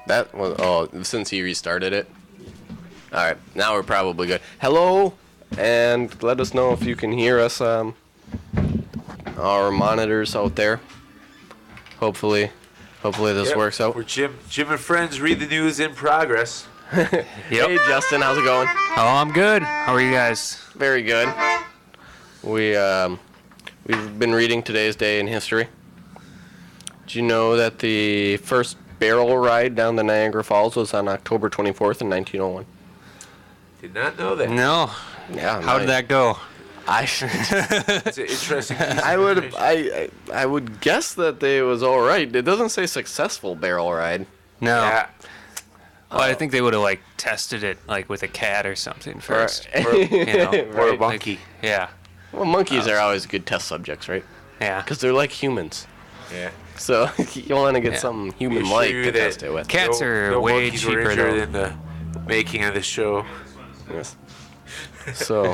That was since he restarted it. All right, now we're probably good. Hello, and let us know if you can hear us. Our monitors out there. Hopefully this works out. We're Jim and friends read the news in progress. Hey Justin, how's it going? Oh, I'm good. How are you guys? Very good. We've been reading today's day in history. Did you know that the first barrel ride down the Niagara Falls was on October 24th in 1901? Did not know that. No. Yeah. How did that go? It's an interesting piece of I would information. I would guess that it was all right. It doesn't say successful barrel ride. No. Yeah. Well, I think they would have like tested it like with a cat or something first. Or a Right. monkey. Yeah. Well, monkeys are always good test subjects, right? Yeah. Because they're like humans. Yeah. So you want to get Yeah. something We human-like assure you to that test it with. Cats are way monkeys were cheaper injured though. in the making of the show. Yes. So,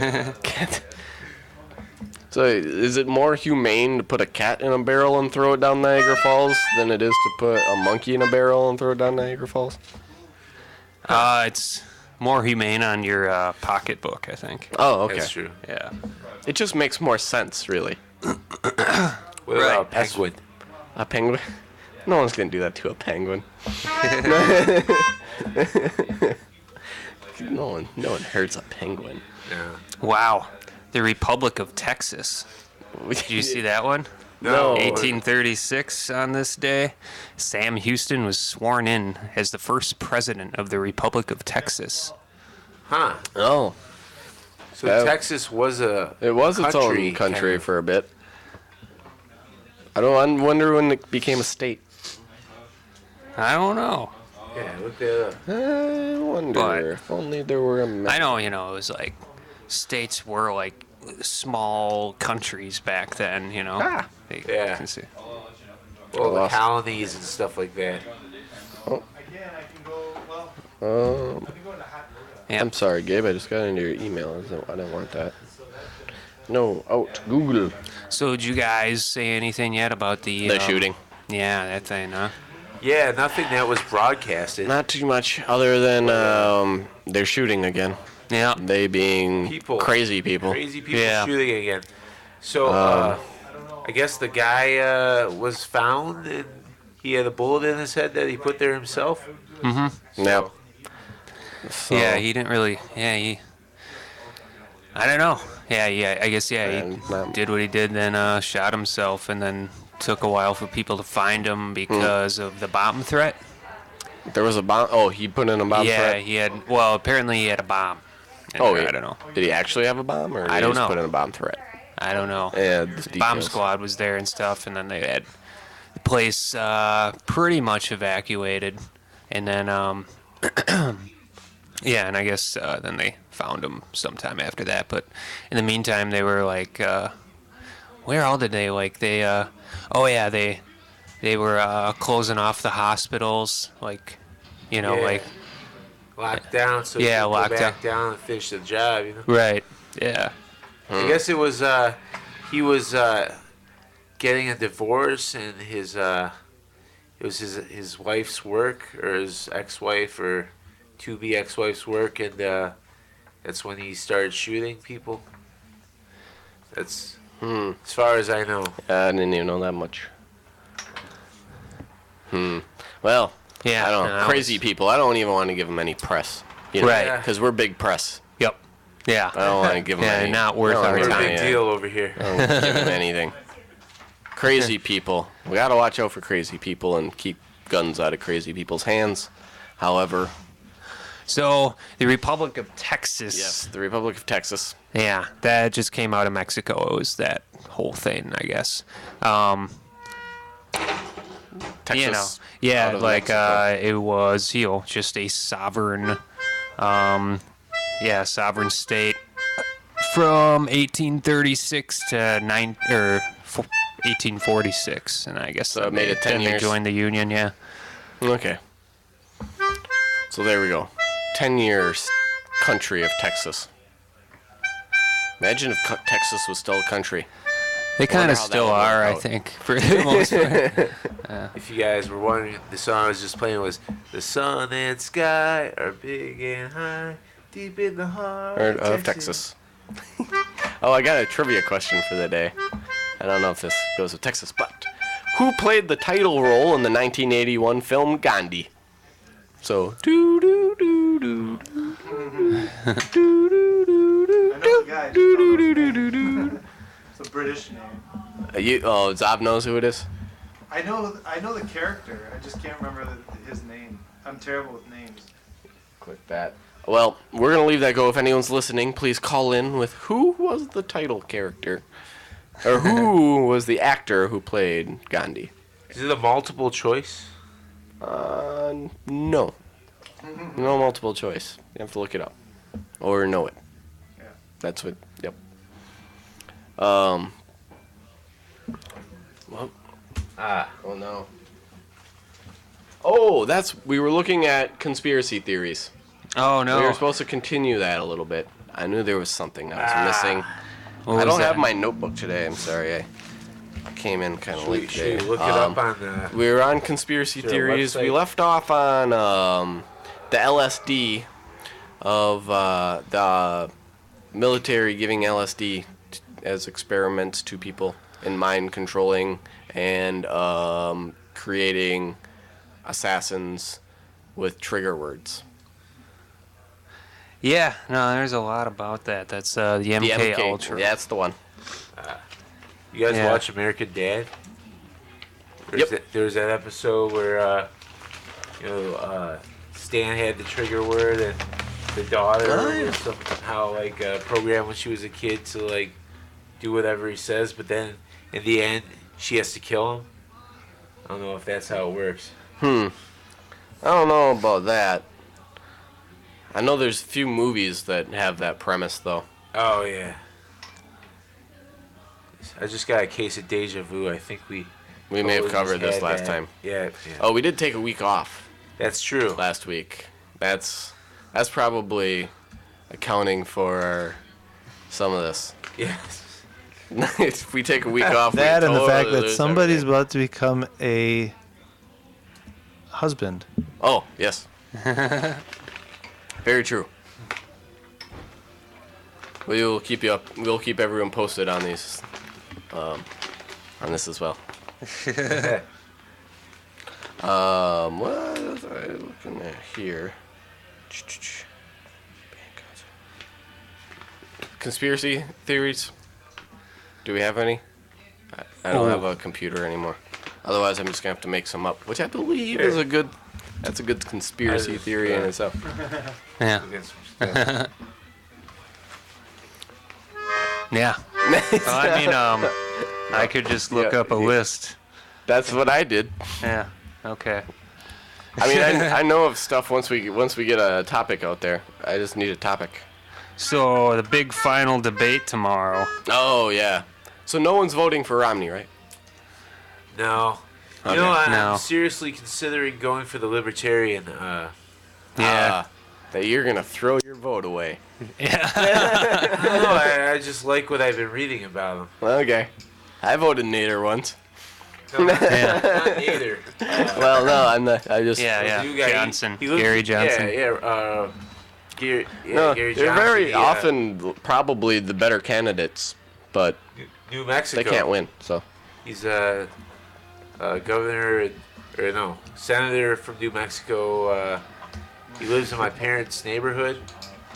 so is it more humane to put a cat in a barrel and throw it down Niagara Falls than it is to put a monkey in a barrel and throw it down Niagara Falls? It's more humane on your pocketbook, I think. Oh, okay. That's true. Yeah. It just makes more sense, really. What about a penguin? A penguin? No one's gonna do that to a penguin. No one hurts a penguin. Yeah. Wow. The Republic of Texas. Did you see that one? No. 1836 on this day, Sam Houston was sworn in as the first president of the Republic of Texas. Huh. Oh, So That- Texas was it was its own country for a bit. I wonder when it became a state. I don't know. Yeah, look that up. I wonder But- if only there were a. I know, it was like states were like small countries back then, Ah. Yeah. Can see. Well, the lost- colonies and stuff like that. Yeah. I'm sorry, Gabe. I just got into your email. I don't want that. No, out. Google. So did you guys say anything yet about The shooting. Yeah, that thing, huh? Yeah, nothing that was broadcasted. Not too much, other than they're shooting again. Yeah. They being People. crazy people. Crazy people Yeah. shooting again. So, I guess the guy was found and he had a bullet in his head that he put there himself. Yep. So, Yeah, he didn't really. Yeah, I don't know. Yeah. I guess he did what he did, then shot himself, and then took a while for people to find him because of the bomb threat. There was a bomb. Oh, he put in a bomb Yeah, threat. he had. Well, apparently he had a bomb. And Oh, I don't know. Did he actually have a bomb, or did I he don't just know. put in a bomb threat? I don't know. Yeah, the Bomb details. squad was there and stuff, and then they had the place pretty much evacuated, and then yeah, and I guess then they found him sometime after that. But in the meantime, they were like, where all did they they were closing off the hospitals, like, Yeah. like Locked down so Yeah, he could locked go back down and finish the job, right, yeah, I guess it was he was getting a divorce, and his it was his wife's work, or his ex-wife, or to-be ex-wife's work, and that's when he started shooting people. That's as far as I know. I didn't even know that much. Well, yeah. I don't and know. Crazy people. I don't even want to give them any press. Right. Yeah. Because we're big press. Yep. Yeah. I don't want to give them Yeah, any. not worth I don't our wanna We're a give time. them big any- deal over here. I don't give them anything. Crazy people. We got to watch out for crazy people and keep guns out of crazy people's hands. However, So the Republic of Texas. yes, the Republic of Texas. Yeah, that just came out of Mexico. It was that whole thing, I guess. Texas. out Yeah, of like Mexico. it was, just a sovereign, sovereign state from 1836 to 1846, and I guess So it made it 10 then years. They joined the Union. Yeah. Okay. So there we go. 10 years, country of Texas. Imagine if Texas was still a country. They kind wonder of how that still would work are, I out. think, for the most part. If you guys were wondering, the song I was just playing was "The Sun and Sky Are Big and High, Deep in the Heart Of Texas. Oh, I got a trivia question for the day. I don't know if this goes with Texas, but who played the title role in the 1981 film Gandhi? So, do do do do I know the guy. Just don't know his name. It's a British name. Zob knows who it is. I know the character. I just can't remember his name. I'm terrible with names. Click that. Well, we're gonna leave that go. If anyone's listening, please call in with who was the title character, or who was the actor who played Gandhi. Is it a multiple choice? No. No multiple choice. You have to look it up. Or know it. Yeah. That's what, yep. Well. Oh no. Oh, we were looking at conspiracy theories. Oh, We no. were supposed to continue that a little bit. I knew there was something I was missing. What I was don't have that? my notebook today. I'm sorry. I came in kind of late Should today. we look it up on the... We were on conspiracy Sure, theories. We website. left off on the LSD of the military giving LSD as experiments to people in mind controlling and creating assassins with trigger words. Yeah, no, there's a lot about that. That's the MK Ultra. Yeah, that's the one. You guys Yeah. watch American Dad? Yep. There's that episode where, Stan had the trigger word and the daughter was somehow programmed when she was a kid to do whatever he says, but then in the end she has to kill him. I don't know if that's how it works. I don't know about that. I know there's a few movies that have that premise though. Oh yeah. I just got a case of deja vu. I think we We may have always covered this had last that. time. Yeah. Oh, we did take a week off That's true. last week. That's probably accounting for some of this. Yes. If we take a week off, That we and the fact totally that lose somebody's everything. about to become a husband. Oh yes. Very true. We'll keep you up. We'll keep everyone posted on these, on this as well. What was I looking at here? Conspiracy theories. Do we have any? I don't have a computer anymore. Otherwise, I'm just gonna have to make some up, which I believe is a good. That's a good conspiracy theory in itself. Yeah. Against some stuff. Yeah. Well, I mean, I could just look Yeah, up a yeah. list. That's what I did. Yeah. Okay. I mean, I know of stuff once we get a topic out there. I just need a topic. So the big final debate tomorrow. Oh yeah. So no one's voting for Romney, right? No. You Okay. know, I'm No. seriously considering going for the Libertarian. Yeah. That you're gonna throw your vote away. Yeah. I don't know, I just like what I've been reading about him. Okay. I voted Nader once. No, Yeah. not either. Well, no, I'm not. I just. Yeah. You guys- Johnson. he looks- Gary Johnson. Gary, No, Gary they're Johnson, very he, often probably the better candidates, but New Mexico. they can't win. So. He's a governor, or no, senator from New Mexico. He lives in my parents' neighborhood,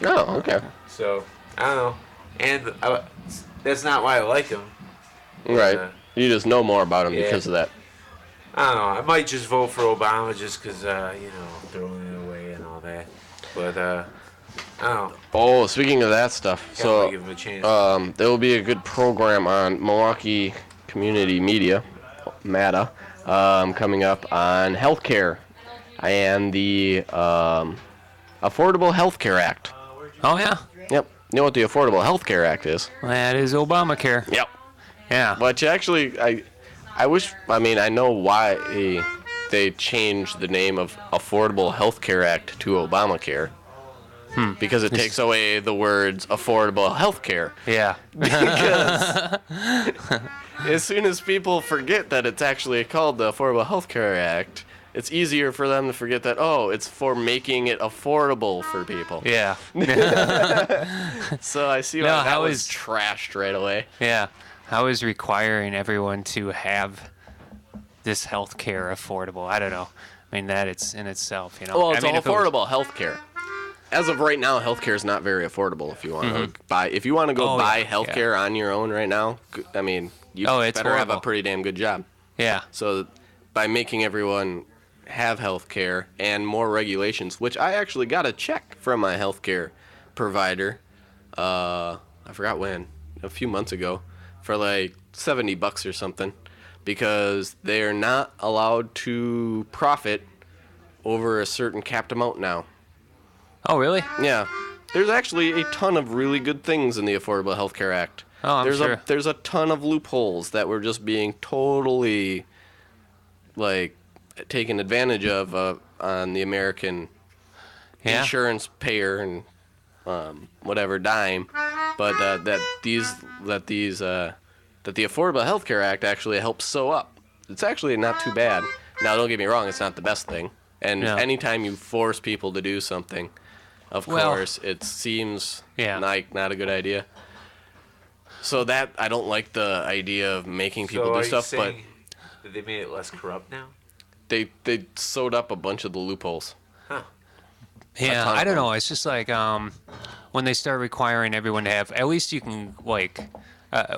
Oh, okay. so I don't know. And that's not why I like him. Right. Uh, You just know more about him yeah. because of that. I don't know. I might just vote for Obama just because, throwing it away and all that. But, I don't know. Oh, speaking of that stuff, Gotta so give him a chance. there will be a good program on Milwaukee Community Media, MATA, coming up on healthcare and the Affordable Health Care Act. Oh yeah. Yep. You know what the Affordable Health Care Act is? That is Obamacare. Yep. Yeah. Which actually, I wish. I mean, I know why they changed the name of Affordable Health Care Act to Obamacare. Because it takes away the words affordable health care. Yeah. as soon as people forget that it's actually called the Affordable Health Care Act, it's easier for them to forget that, oh, it's for making it affordable for people. Yeah. So I see why No, that how was is- trashed right away. Yeah. How is requiring everyone to have this health care affordable? I don't know. I mean, that it's in itself, you know. Well, I it's mean, all if it was- affordable health care. As of right now, healthcare is not very affordable. If you want to buy, if you want to go Oh, buy yeah, healthcare on your own right now, I mean, you Oh, it's better have a horrible. pretty damn good job. Yeah. So, by making everyone have healthcare and more regulations, which I actually got a check from my healthcare provider, I forgot when, a few months ago, for like $70 or something, because they're not allowed to profit over a certain capped amount now. Oh, really? Yeah. There's actually a ton of really good things in the Affordable Health Care Act. Oh, I'm sure. There's a ton of loopholes that were just being totally, like, taken advantage of on the American insurance payer and whatever dime. But that the Affordable Health Care Act actually helps sew up. It's actually not too bad. Now, don't get me wrong, it's not the best thing. And No. anytime you force people to do something, of Well, course, it seems yeah. like not a good idea. So that I don't like the idea of making people So do are stuff, you but saying that they made it less corrupt now? they sewed up a bunch of the loopholes. Yeah, ton I of don't them. know. It's just like when they start requiring everyone to have, at least you can like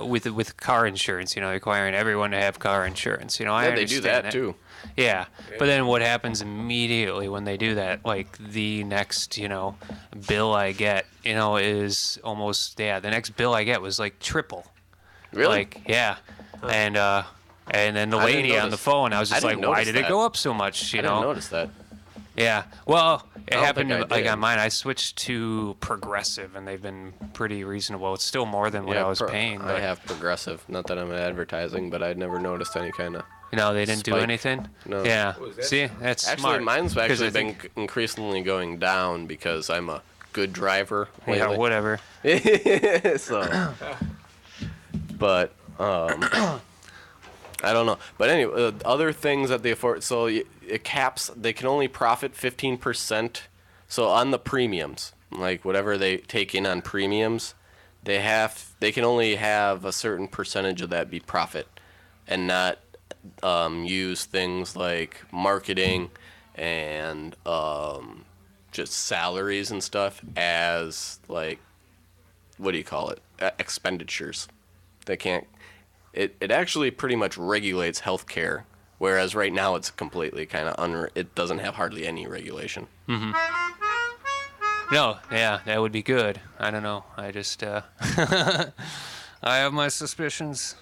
with car insurance, you know, requiring everyone to have car insurance. You know, I Yeah, they do understand that too. Yeah, but then what happens immediately when they do that? Like the next, you know, bill I get, you know, is almost the next bill I get was like triple. Really? Like and then the I didn't lady on the notice- phone, I was just I like, didn't why notice did it that. go up so much? You I didn't know? notice that. Yeah. Well, it don't happened think I like did. on mine. I switched to Progressive, and they've been pretty reasonable. It's still more than what I was paying. I But, have Progressive. Not that I'm advertising, but I'd never noticed any kind of. you know, they didn't do spike. anything. No. Yeah. Oh, is that- See, that's Actually, smart. mine's 'Cause actually I been think- increasingly going down because I'm a good driver. Yeah, lately. whatever. So, but I don't know. But anyway, other things that they afford. So it caps. They can only profit 15%. So on the premiums, like whatever they take in on premiums, they can only have a certain percentage of that be profit, and not use things like marketing and just salaries and stuff as like, what do you call it, expenditures. They can't. It actually pretty much regulates healthcare, whereas right now it's completely kind of it doesn't have hardly any regulation. No, yeah, that would be good. I don't know. I just, I have my suspicions,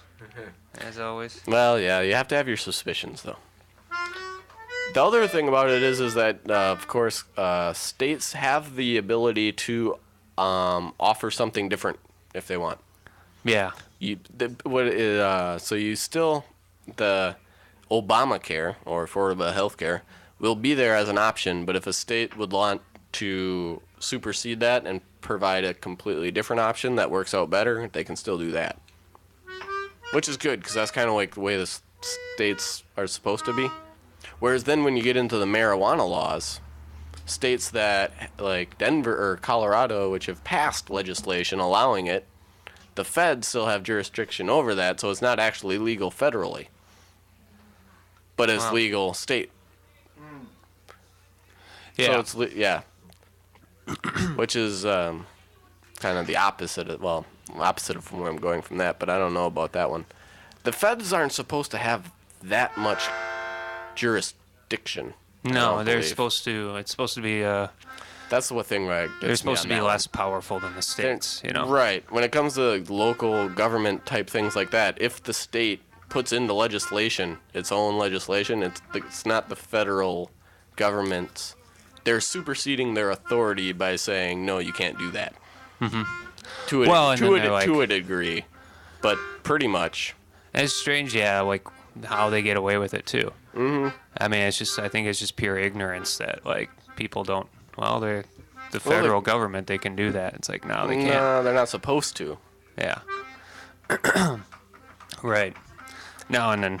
as always. Well, yeah, you have to have your suspicions though. The other thing about it is that of course states have the ability to offer something different if they want. Yeah. So you still, the Obamacare or affordable health care will be there as an option, but if a state would want to supersede that and provide a completely different option that works out better, they can still do that. Which is good, because that's kind of like the way the states are supposed to be. Whereas then when you get into the marijuana laws, states that, like Denver or Colorado, which have passed legislation allowing it, the feds still have jurisdiction over that, so it's not actually legal federally. But it's Wow. legal state. Yeah. So it's, yeah. Which is kind of the opposite of, opposite of where I'm going from that, but I don't know about that one. The feds aren't supposed to have that much jurisdiction. I no, don't they're believe. supposed to. It's supposed to be. That's the one thing where They're supposed to be less powerful than the states. You know. Right. When it comes to local government type things like that, if the state puts into legislation its own legislation, it's not the federal government's. They're superseding their authority by saying, no, you can't do that. Mm-hmm. Well, and then they're like- to a degree, but pretty much. It's strange, yeah, like how they get away with it too. Mm-hmm. I mean, I think it's just pure ignorance that like people don't. Well, they're the federal government. They can do that. It's like no, they can't. No, they're not supposed to. Yeah. Right. No, and then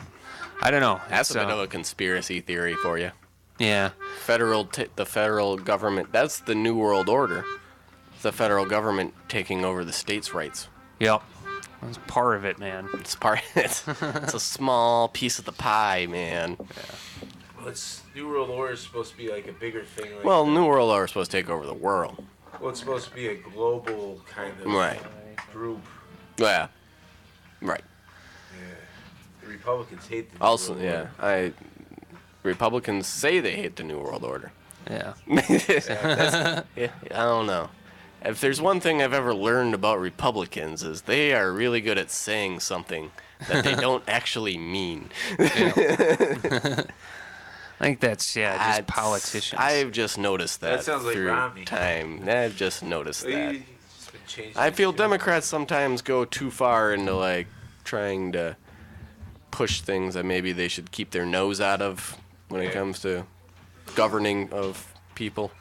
I don't know. That's It's, a bit of a conspiracy theory for you. yeah. The federal government. That's the New World Order. The federal government taking over the states' rights. Yep. That's part of it, man. It's part. It's a small piece of the pie, man. Well, it's New World Order is supposed to be like a bigger thing. Like Well, New World Order is supposed to take over the world. well, it's supposed to be a global kind of Right. group. Yeah. Right. The Republicans hate the New Also, World yeah, Order. Republicans say they hate the New World Order. Yeah. Yeah, I don't know. If there's one thing I've ever learned about Republicans is they are really good at saying something that they don't actually mean. I think that's just politicians. I've just noticed that, That sounds like through Romney. time. I've just noticed that. He's been changing I feel shit. Democrats sometimes go too far into like trying to push things that maybe they should keep their nose out of when it Yeah. comes to governing of people.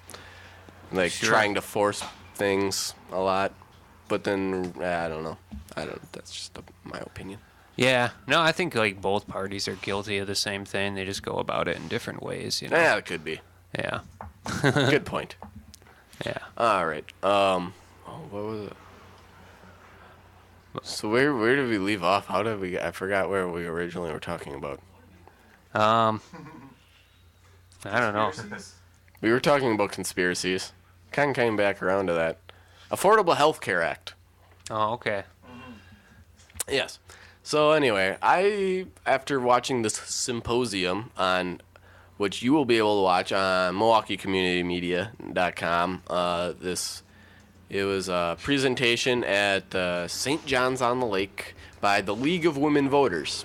Like Sure. trying to force things a lot. But then I don't know. That's just my opinion. Yeah. No, I think like both parties are guilty of the same thing. They just go about it in different ways, you know. Yeah, it could be. Yeah. Good point. Yeah. All right. What was it? So where did we leave off? How did we? I forgot where we originally were talking about. I don't know. We were talking about conspiracies. Kind of came back around to that. Affordable Health Care Act. Oh, okay. Yes. So anyway, after watching this symposium on which you will be able to watch on MilwaukeeCommunityMedia.com, it was a presentation at St. John's on the Lake by the League of Women Voters.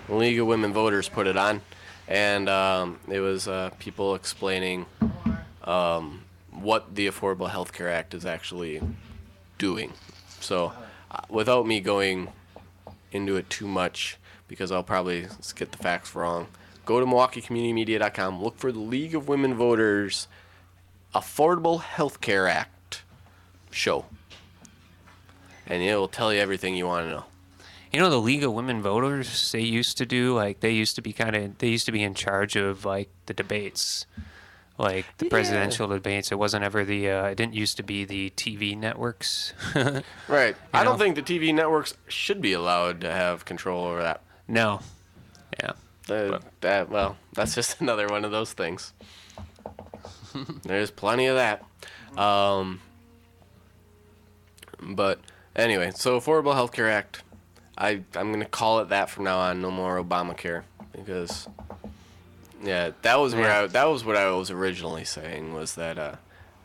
The League of Women Voters put it on, and it was people explaining what the Affordable Health Care Act is actually doing. So without me going into it too much, because I'll probably get the facts wrong, go to MilwaukeeCommunityMedia.com, look for the League of Women Voters Affordable Health Care Act show, and it will tell you everything you want to know. You know, the League of Women Voters, they used to be in charge of like the debates, like the presidential debates. It wasn't ever it didn't used to be the TV networks. Right. I know? don't think the TV networks should be allowed to have control over that. No. Yeah. Well, that's just another one of those things. There's plenty of that. But anyway, so Affordable Health Care Act, I'm going to call it that from now on. No more Obamacare, because that was what I was originally saying, was that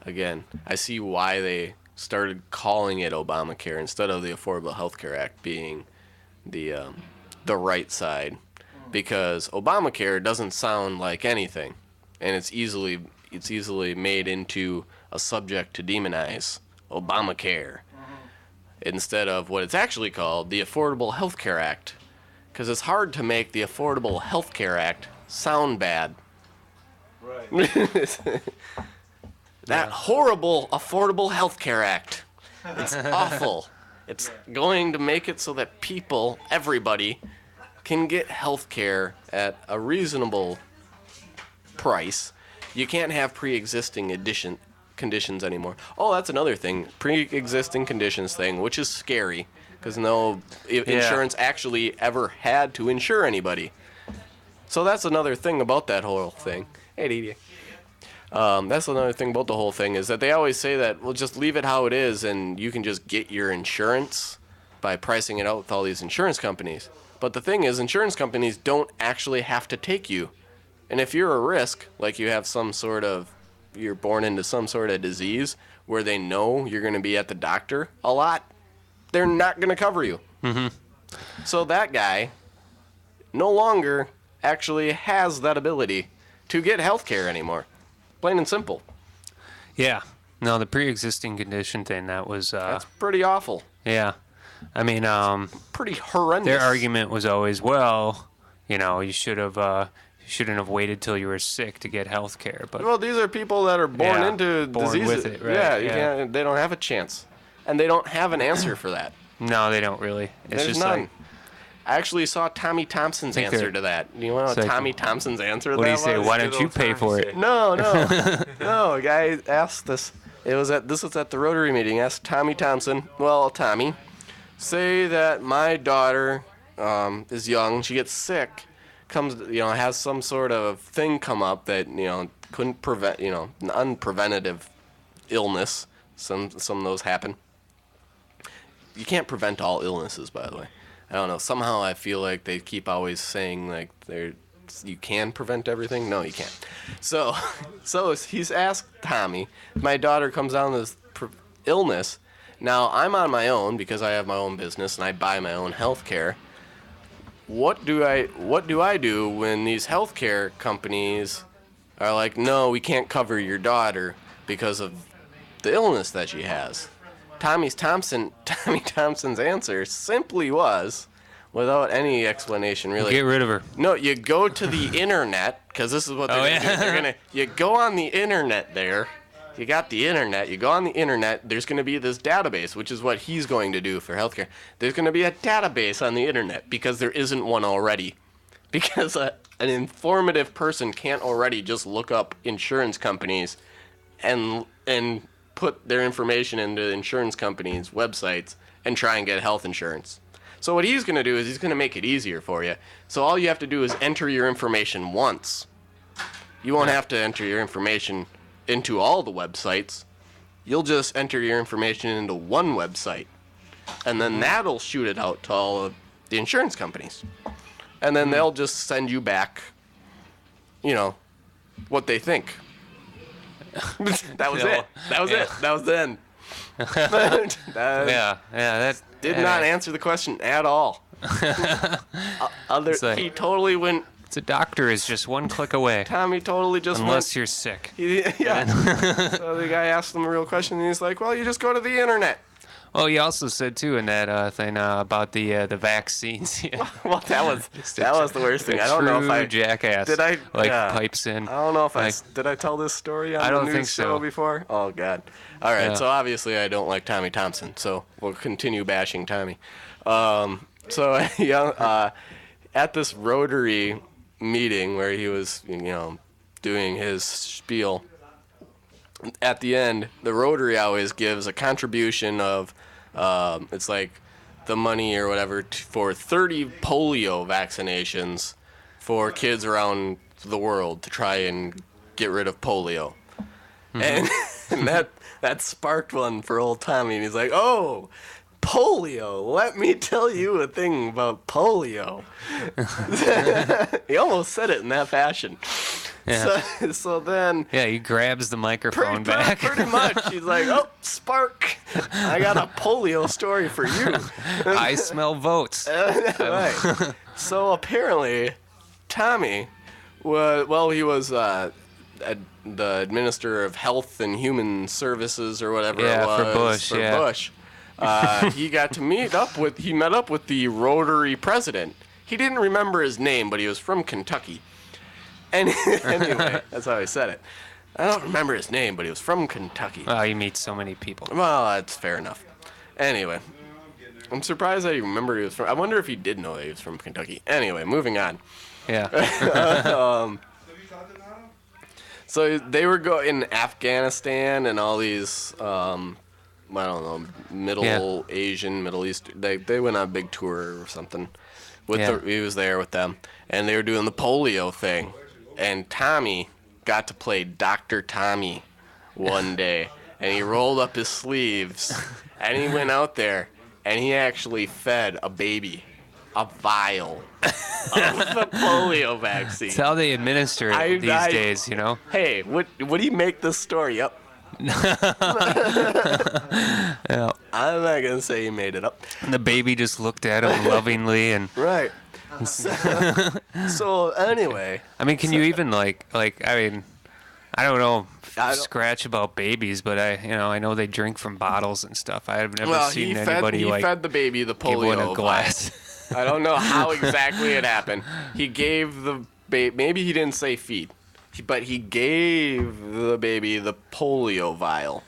again, I see why they started calling it Obamacare instead of the Affordable Health Care Act being the right side, because Obamacare doesn't sound like anything, and it's easily made into a subject to demonize. Obamacare, instead of what it's actually called, the Affordable Health Care Act, because it's hard to make the Affordable Health Care Act sound bad. Right. That horrible Affordable Health Care Act. It's awful. It's going to make it so that people, everybody, can get health care at a reasonable price. You can't have pre-existing conditions anymore. Oh, that's another thing. Pre-existing conditions thing, which is scary, because no insurance actually ever had to insure anybody. So that's another thing about that whole thing. Hey, Didi. That's another thing about the whole thing, is that they always say that, well, just leave it how it is and you can just get your insurance by pricing it out with all these insurance companies. But the thing is, insurance companies don't actually have to take you. And if you're a risk, like you have you're born into some sort of disease where they know you're going to be at the doctor a lot, they're not going to cover you. Mm-hmm. So that guy no longer actually has that ability to get health care anymore. Plain and simple. Yeah. No, the pre-existing condition thing, that was That's pretty awful. yeah. I mean, Pretty horrendous. their argument was always, well, you shouldn't have waited till you were sick to get health care. But Well, these are people that are born into born diseases. with it, right? Yeah, you Yeah. can't. They don't have a chance, and they don't have an answer for that. no, they don't really. It's There's just none. like, I actually saw Tommy Thompson's Think answer they're- to that. You want to it's know like- Tommy Thompson's answer to What do you that say? was? Why Good don't you old pay for Tommy it? say. No, no, a guy asked this. This was at the Rotary meeting. Asked Tommy Thompson. Well, Tommy, say that my daughter is young. She gets sick, has some sort of thing come up that couldn't prevent, an unpreventative illness. Some of those happen. You can't prevent all illnesses, by the way. I don't know. Somehow I feel like they keep always saying like you can prevent everything. No, you can't. So he's asked Tommy, my daughter comes down with this illness. Now I'm on my own because I have my own business and I buy my own health care. What do I do when these healthcare companies are like, no, we can't cover your daughter because of the illness that she has? Tommy Thompson's answer simply was, without any explanation really. Get rid of her. No, you go to the internet, because this is what they're gonna do. yeah. You go on the internet there. You got the internet. You go on the internet. There's going to be this database, which is what he's going to do for healthcare. There's going to be a database on the internet because there isn't one already. Because an informative person can't already just look up insurance companies and put their information into insurance companies' websites and try and get health insurance. So what he's going to do is he's going to make it easier for you. So all you have to do is enter your information once. You won't have to enter your information into all the websites. You'll just enter your information into one website. And then that'll shoot it out to all of the insurance companies. And then they'll just send you back, what they think. That was it. That was it. That was the end. Yeah, that Did not answer the question at all. It's like- He totally went. The doctor is just one click away, Tommy totally just unless you're sick. Yeah. So the guy asked him a real question, and he's like, "Well, you just go to the internet." Oh, he also said too in that thing about the vaccines. Well, that was the worst thing. I don't know if I jackass. did. Pipes in. I don't know if like, did I tell this story on I the don't news think show so. before? Oh God. All right. Yeah. So obviously I don't like Tommy Thompson. So we'll continue bashing Tommy. At this Rotary meeting where he was, doing his spiel. At the end, the Rotary always gives a contribution of, it's like the money or whatever for 30 polio vaccinations for kids around the world to try and get rid of polio. And that sparked one for old Tommy, and he's like, "Oh, polio! Let me tell you a thing about polio." He almost said it in that fashion. Yeah. So then. Yeah, he grabs the microphone back. Pretty much. He's like, "Oh, Spark, I got a polio story for you." I smell votes. Right. So apparently, Tommy, he was the Minister of Health and Human Services or whatever it was. for Bush. Yeah. Bush. He got to met up with the Rotary president. He didn't remember his name, but he was from Kentucky. And anyway, that's how I said it. I don't remember his name, but he was from Kentucky. Oh, you meet so many people. Well, that's fair enough. Anyway, I'm surprised that he remembered he was from. I wonder if he did know that he was from Kentucky. Anyway, moving on. Yeah. So they were in Afghanistan and all these, I don't know, Middle East. They went on a big tour or something. He was there with them, and they were doing the polio thing. And Tommy got to play Dr. Tommy one day, and he rolled up his sleeves, and he went out there, and he actually fed a baby a vial of the polio vaccine. It's how they administer it these days, Hey, would he make this story up? Yeah. I'm not gonna say he made it up. And the baby just looked at him lovingly, and Right. So anyway, I mean, can you even I mean, I don't know I don't- scratch about babies, but I know they drink from bottles and stuff. I've never well, seen he anybody fed the baby the give one polio a glass. vial. I don't know how exactly it happened. He gave the baby. Maybe he didn't say feed, but he gave the baby the polio vial.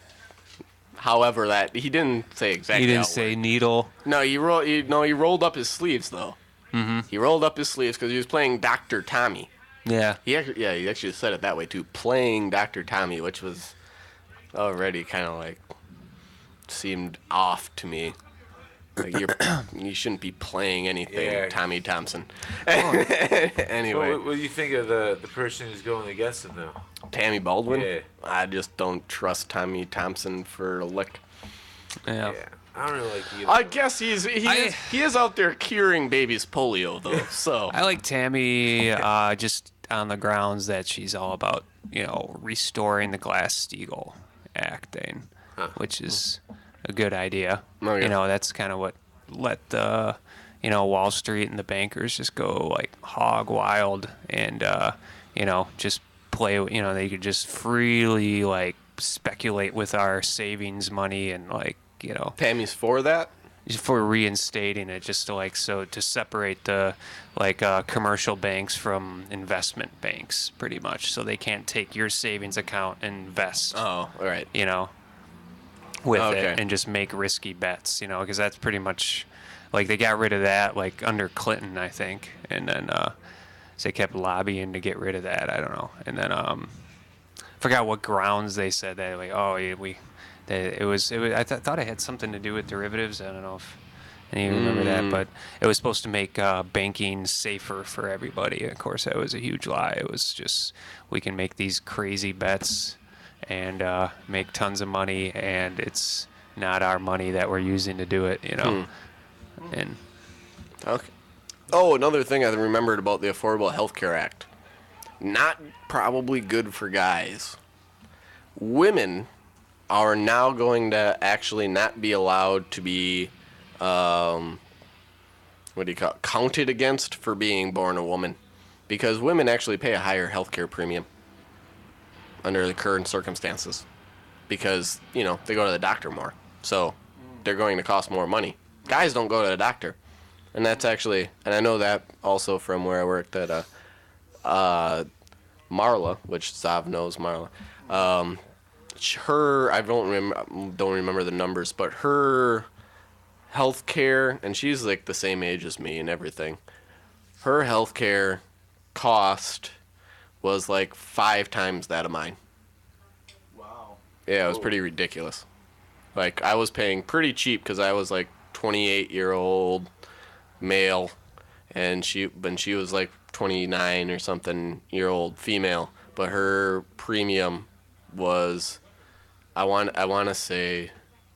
However, that he didn't say exactly. He didn't how it say worked. needle. No, he rolled up his sleeves though. He rolled up his sleeves because he was playing Dr. Tommy. Yeah. He actually said it that way too, playing Dr. Tommy, which was already kind of like seemed off to me. Like you shouldn't be playing anything, Yeah. Tommy Thompson. Well, Anyway, what do you think of the person who's going against him, though? Tammy Baldwin. Yeah. I just don't trust Tommy Thompson for a lick. Yeah. Yeah. I don't really like either. I guess he is out there curing babies' polio though. So I like Tammy just on the grounds that she's all about, restoring the Glass-Steagall acting, which is a good idea. Oh, yeah. That's kind of what let the, Wall Street and the bankers just go like hog wild and, just play, they could just freely like speculate with our savings money and like, Tammy's for that. for reinstating it, just to separate the commercial banks from investment banks, pretty much, so they can't take your savings account and invest, Oh, all right. with Okay. it and just make risky bets, because that's pretty much like they got rid of that like under Clinton, I think, and then so they kept lobbying to get rid of that. I don't know, and then forgot what grounds they said that like it was I thought it had something to do with derivatives. I don't know if any of you remember that, but it was supposed to make banking safer for everybody. Of course, that was a huge lie. It was just we can make these crazy bets and make tons of money, and it's not our money that we're using to do it, And Okay. Oh, another thing I remembered about the Affordable Health Care Act. Not probably good for guys. Women are now going to actually not be allowed to be, counted against for being born a woman. Because women actually pay a higher health care premium under the current circumstances. Because, they go to the doctor more. So they're going to cost more money. Guys don't go to the doctor. And that's actually, and I know that also from where I worked at Marla, which Zav knows Marla. I don't remember the numbers, but her health care, and she's like the same age as me and everything. Her health care cost was like 5 times that of mine. Wow. Yeah, it was pretty ridiculous. Like I was paying pretty cheap because I was like 28-year-old male, and she was like 29 or something year old female, but her premium was I want to say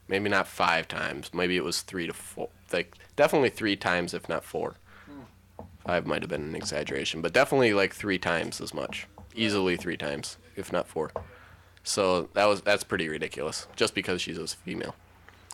maybe not 5 times, maybe it was 3 to 4, like definitely 3 times if not 4. 5 might have been an exaggeration, but definitely like 3 times as much, easily 3 times if not 4. So that's pretty ridiculous just because she's a female.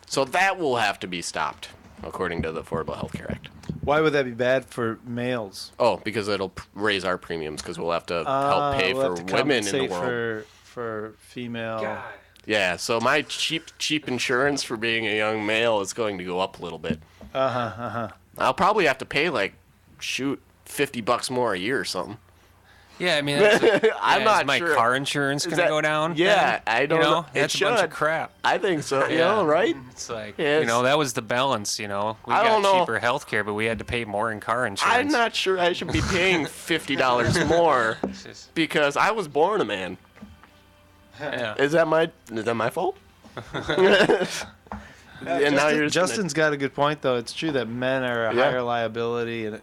So that will have to be stopped according to the Affordable Health Care Act. Why would that be bad for males? Oh, because it'll raise our premiums because we'll have to help pay We'll for have to women in the compensate world. for female. Yeah, so my cheap insurance for being a young male is going to go up a little bit. I'll probably have to pay like $50 more a year or something. yeah, I mean, that's I'm not is my sure. car insurance Is gonna that- go down? Yeah, then? I don't know. It That's a bunch should. of crap. I think so. You Yeah. know, right? It's like, Yes. that was the balance, We I got don't know. cheaper health care, but we had to pay more in car insurance. I'm not sure I should be paying $50 more It's just- because I was born a man. yeah. Is that my fault? And now you're just gonna- Justin's got a good point, though. It's true that men are a Yeah. higher liability in a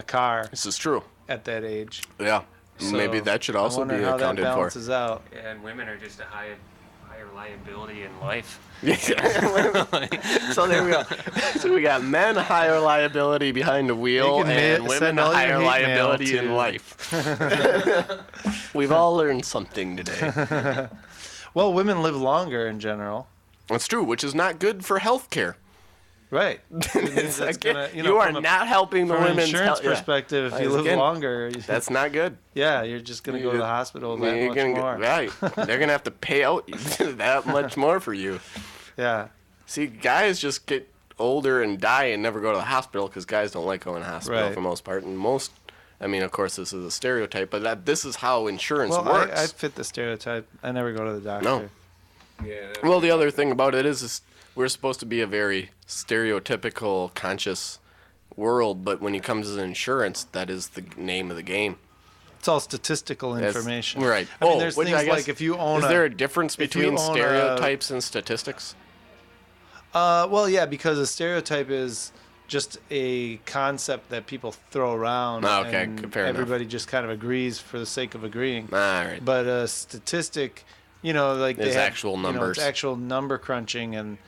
car This is true. at that age. Yeah. So, Maybe that should also I wonder be how accounted that for. balances out. Yeah, and women are just a higher liability in life. So there we go. So we got men higher liability behind the wheel You can and women send all your higher hate mail liability in to- life. We've all learned something today. Well, women live longer in general. That's true, which is not good for health care. Right. That's Again, gonna, you are from a- not helping the From an women's insurance health. Yeah. perspective, if you live Again, longer, That's not good. yeah, you're just going to go to the hospital that You're much gonna more. right. They're gonna have to pay out that much more for you. Yeah. See, guys just get older and die and never go to the hospital because guys don't like going to the hospital Right. for the most part. And I mean, of course, this is a stereotype, but this is how insurance Well, works. I fit the stereotype. I never go to the doctor. No. Yeah. Well, the other thing about it is we're supposed to be a very stereotypical, conscious world, but when it comes to insurance, that is the name of the game. It's all statistical That's- information. Right. I mean, there's which things I guess- like if you own is there a difference if you between own stereotypes and statistics? Well, yeah, because a stereotype is just a concept that people throw around. Oh, okay, and fair enough. everybody just kind of agrees for the sake of agreeing. All right. But a statistic, like Is they have, actual numbers. It's actual number crunching, and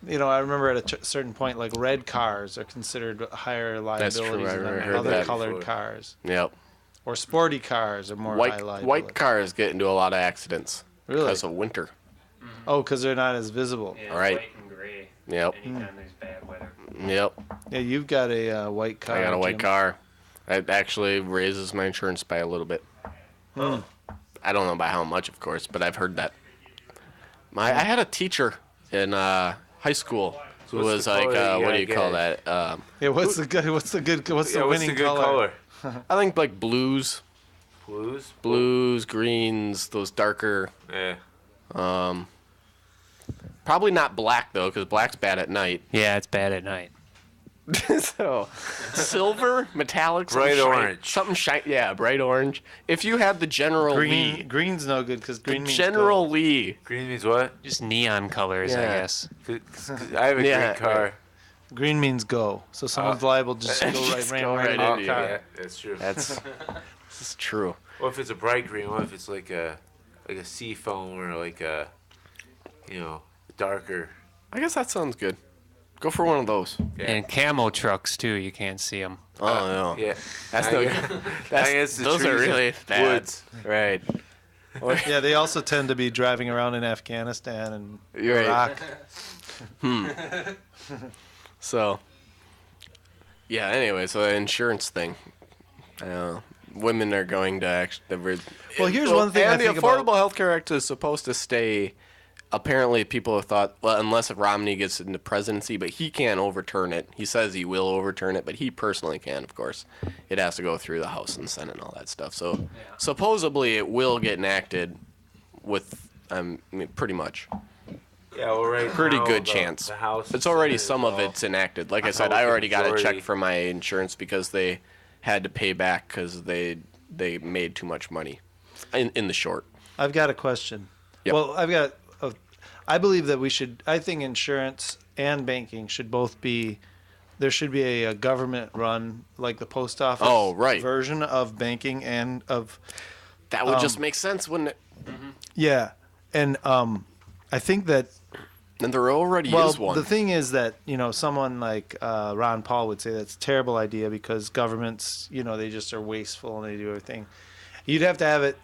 I remember at a certain point, like red cars are considered higher That's true, liabilities I than heard other that colored before. cars, Yep. or sporty cars are more high liability. White cars get into a lot of accidents Really? because of winter. Oh, because they're not as visible. Yeah, Right. white and gray. Yep. Anytime there's bad weather. Yep. Yeah, you've got a white car. I got a white Jim. car. It actually raises my insurance by a little bit. I don't know by how much, of course, but I've heard that. I had a teacher in high school who what's was the like, color that you what do you gotta call get? that? Yeah, what's the Yeah, what's winning the good color? I think like blues, Blues? greens, those darker. Yeah. Probably not black though, because black's bad at night. Yeah, it's bad at night. So, silver, metallic, Bright orange. something shiny. Yeah, bright orange. If you had the General Lee, Green's no good because green means General gold. Lee, Green means what? Just neon colors, I Yeah. guess. 'Cause I have a Yeah, green car. Green means go. So someone's liable to just go right, Just ran go right right into into the you. car. Yeah, that's true. that's this is true. Or if it's a bright green, what if it's like a sea foam or like a darker. I guess that sounds good. Go for one of those. Yeah. And camo trucks too. You can't see them. Oh no, Yeah. that's I no guess- good. I guess the Those are trees really and bad. woods. Right. Yeah, they also tend to be driving around in Afghanistan and You're right. Iraq. So, yeah. Anyway, so the insurance thing. Women are going to actually. Well, here's one thing I And the think about- Affordable Health Care Act is supposed to stay. Apparently, people have thought, well, unless Romney gets into presidency, but he can't overturn it. He says he will overturn it, but he personally can, of course. It has to go through the House and Senate and all that stuff. So, supposedly, it will get enacted with, pretty much. Yeah, well, right Pretty now, good the- chance. The House It's already is some of all- it's enacted. Like I I said, hope I the already got a check majority- for my insurance because they had to pay back because they made too much money in the short. I've got a question. Yep. Well, I believe that I think insurance and banking should both be, there should be a government run, like the post office Oh, right. version of banking and of, That would just make sense, wouldn't it? yeah. And I think that, And there already well, is one. the thing is that, someone like Ron Paul would say that's a terrible idea because governments, they just are wasteful and they do everything. You'd have to have it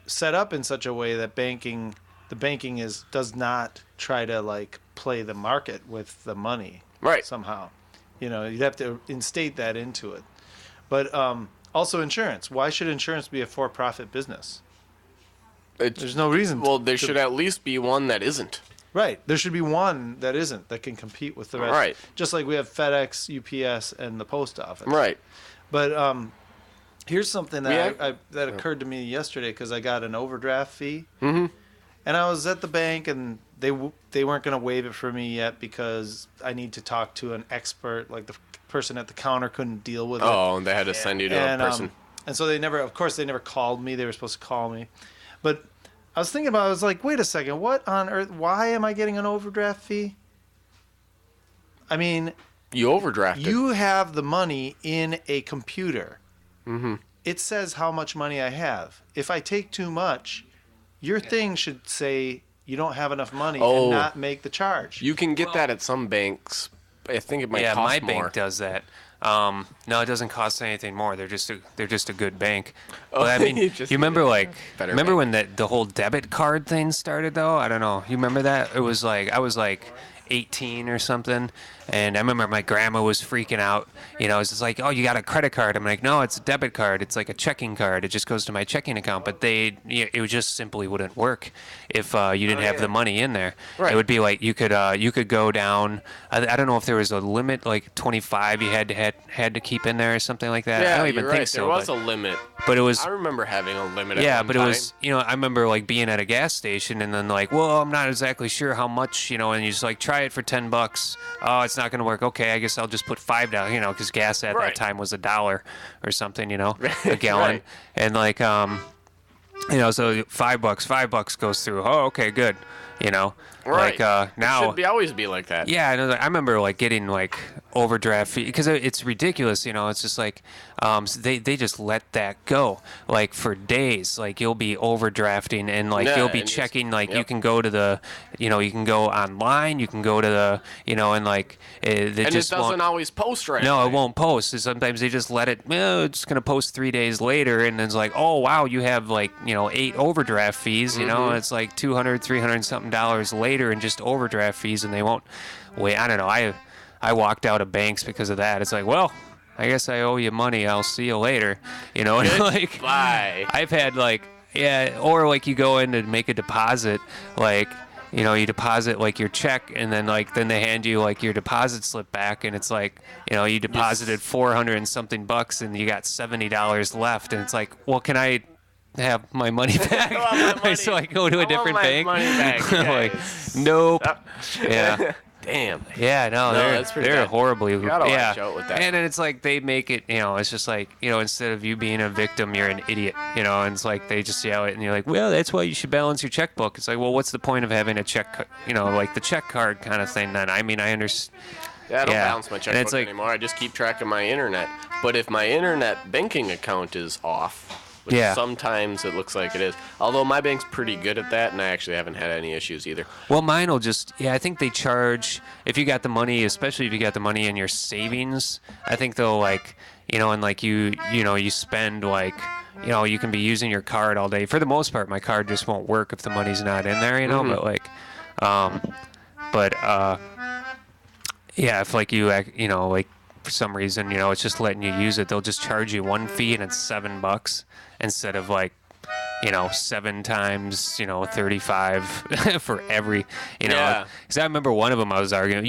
set up in such a way that the banking does not try to like play the market with the money Right. somehow. You'd have to instate that into it. But also insurance. Why should insurance be a for-profit business? There's no reason. Well, there should at least be one that isn't. Right. There should be one that isn't that can compete with the rest. Right. Just like we have FedEx, UPS, and the post office. Right. But here's something that We have- that occurred to me yesterday because I got an overdraft fee. Mm-hmm. And I was at the bank and they weren't going to waive it for me yet because I need to talk to an expert. Like the person at the counter couldn't deal with it. Oh, and they had to send you to a person. And so they never called me. They were supposed to call me. But I was thinking about it. I was like, wait a second. What on earth? Why am I getting an overdraft fee? I mean, You overdrafted. you have the money in a computer. Mm-hmm. It says how much money I have. If I take too much, your thing should say you don't have enough money Oh. and not make the charge. You can get that at some banks. I think it might Yeah, cost my more. bank does that. No, it doesn't cost anything more. They're just a good bank. But I mean, you you just- remember Better remember bank. when the whole debit card thing started though? I don't know. You remember that? It was like I was like 18 or something, and I remember my grandma was freaking out. It's just like, oh, you got a credit card. I'm like, no, it's a debit card. It's like a checking card. It just goes to my checking account. But it just simply wouldn't work if you didn't have the money in there. Right. It would be like you could go down. I don't know if there was a limit, like 25 you had to keep in there or something like that. Yeah, I don't even you're think right. so. There was but, a limit. but it was I remember having a limit at yeah, one but time. it was, I remember like being at a gas station and then like, well, I'm not exactly sure how much, and you just like try try it for $10. Oh, it's not going to work. Okay, I guess I'll just put $5, because gas at Right. that time was $1 or something, a gallon. Right. And like, so $5 goes through. Oh, okay, good. Right. Like now. It should always be like that. Yeah, I remember like getting like overdraft fee because it's ridiculous. It's just like they just let that go like for days. Like you'll be overdrafting and like Yeah, you'll be and just- checking. Like you yep. can go to the, you can go online. You can go to the, and like they And just it doesn't won't. always post right No, away. it won't post. Sometimes they just let it. Well, it's gonna post 3 days later, and it's like, oh wow, you have like 8 overdraft fees. Mm-hmm. And it's like $200, $300 something dollars later, and just overdraft fees, and they won't wait. I don't know. I walked out of banks because of that. It's like, well, I guess I owe you money. I'll see you later. And like Bye. I've had like or like you go in to make a deposit, like. You deposit like your check, and then they hand you like your deposit slip back, and it's like, you deposited 400 and something bucks, and you got $70 left, and it's like, well, can I have my money back? want my money. So I go to a I want different my bank. money back, Like, guys. nope. Yeah. Damn. Yeah, no, that's pretty they're bad. horribly. You gotta watch yeah, out with that. and then it's like they make it. It's just like instead of you being a victim, you're an idiot. And it's like they just yell it, and you're like, well, that's why you should balance your checkbook. It's like, well, what's the point of having a check? Like the check card kind of thing. Then I mean, I understand. Yeah, I don't Yeah. balance my And checkbook it's like- anymore. I just keep track of my internet. But if my internet banking account is off, which Yeah. sometimes it looks like it is, although my bank's pretty good at that, and I actually haven't had any issues either. Well, mine will just, I think they charge, if you got the money, especially if you got the money in your savings, I think they'll like, and like you spend like, you can be using your card all day. For the most part, my card just won't work if the money's not in there, but like, yeah, if like you, like for some reason, it's just letting you use it, they'll just charge you one fee and it's $7 instead of like, 7 times, 35 for every, Yeah. because I remember one of them I was arguing,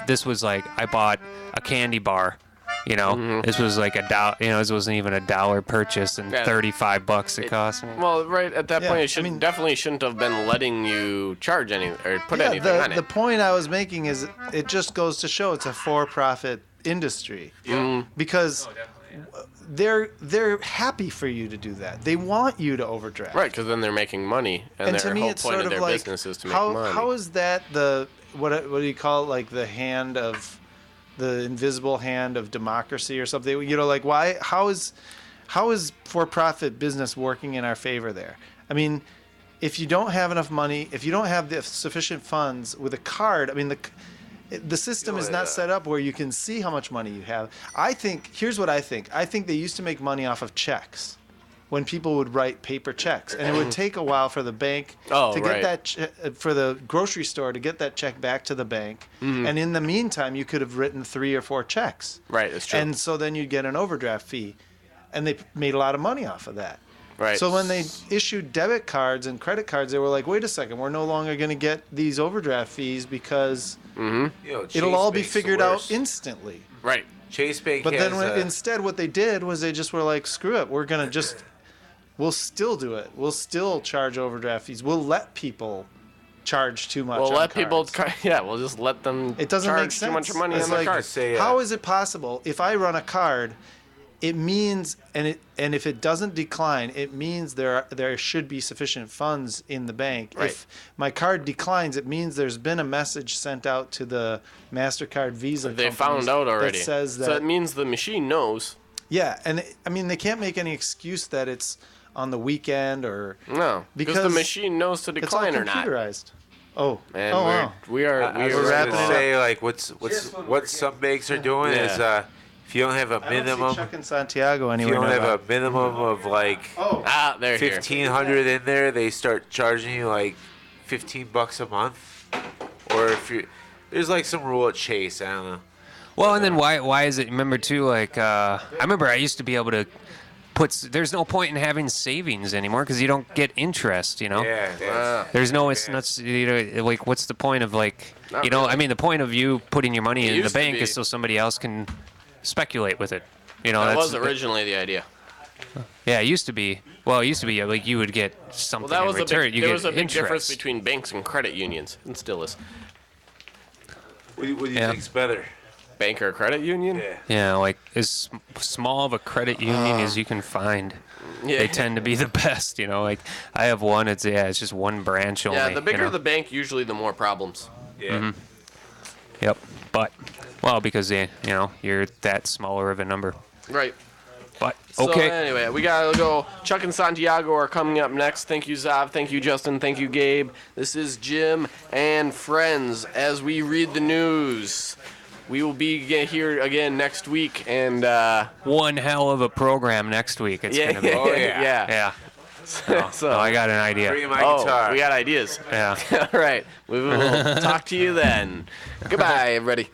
this was like, I bought a candy bar, this was like $1, this wasn't even $1 purchase, and Yeah. $35 it cost me. Well, right at that Yeah, point, I it should, mean- definitely shouldn't have been letting you charge any or put anything on the it. point I was making is it just goes to show it's a for-profit industry. Because they're happy for you to do that. They want you to overdraft. Right, because then they're making money, and, And their to me, whole it's point sort of of their like business is to make how money. how is that the what do you call it, like the hand of the invisible hand of democracy or something? Like why how is for-profit business working in our favor there? I mean, if you don't have enough money, if you don't have the sufficient funds with a card, I mean the system is not set up where you can see how much money you have. Here's what I think. I think they used to make money off of checks when people would write paper checks. And it would take a while for the bank Oh, to get right. that, for the grocery store to get that check back to the bank. And in the meantime, you could have written 3 or 4 checks. Right, that's true. And so then you'd get an overdraft fee. And they made a lot of money off of that. Right. So when they issued debit cards and credit cards, they were like, wait a second, we're no longer going to get these overdraft fees because Chase it'll all be Bank's the figured out worst. instantly. Right. Chase Bank But then has, instead what they did was they just were like, screw it, we'll still do it. We'll still charge overdraft fees. We'll let people charge too much We'll on let people. cards. We'll just let them. It doesn't charge make sense. too much money It's on their like, card. Say, how is it possible if I run a card, it means and if it doesn't decline, it means there should be sufficient funds in the bank. Right. If my card declines, it means there's been a message sent out to the MasterCard, Visa They companies found out already. that says that So it means the machine knows. yeah, and I mean they can't make any excuse that it's on the weekend or No, because the Because machine knows to it's all decline or not. computerized. Oh, And oh wow. we are I was We're gonna wrapping it up. say like what some banks are doing is if you don't have a I don't see minimum, Chuck in Santiago if you anywhere don't have nearby. a minimum of like Oh, they're here. 1,500 in there, they start charging you like $15 a month. Or if you there's like some rule at Chase, I don't know. Well, and then why is it? Remember too, like I remember I used to be able to there's no point in having savings anymore because you don't get interest. Yeah, There's no, it's not, like, what's the point of, like, I mean, the point of you putting your money It in the used to bank be. is so somebody else can speculate with it. That That's, was originally the idea. yeah, it used to be. Well, it used to be, like, you would get something Well, that was in return. there was a big interest. difference between banks and credit unions, and still is. What do you Yeah. think's better? Bank or credit union? Yeah. Yeah, like as small of a credit union as you can find. Yeah. They tend to be the best, Like I have one. It's just one branch only. Yeah, the bigger you know? the bank, usually the more problems. Yeah. Yep. But because you're that smaller of a number. Right. But So okay. anyway, we gotta go. Chuck and Santiago are coming up next. Thank you, Zav. Thank you, Justin. Thank you, Gabe. This is Jim and friends as we read the news. We will be here again next week, and One hell of a program next week. It's yeah, gonna be. Oh, yeah. Yeah. So, I got an idea. Bring my oh, guitar. we got ideas. Yeah. All right, we will talk to you then. Goodbye, everybody.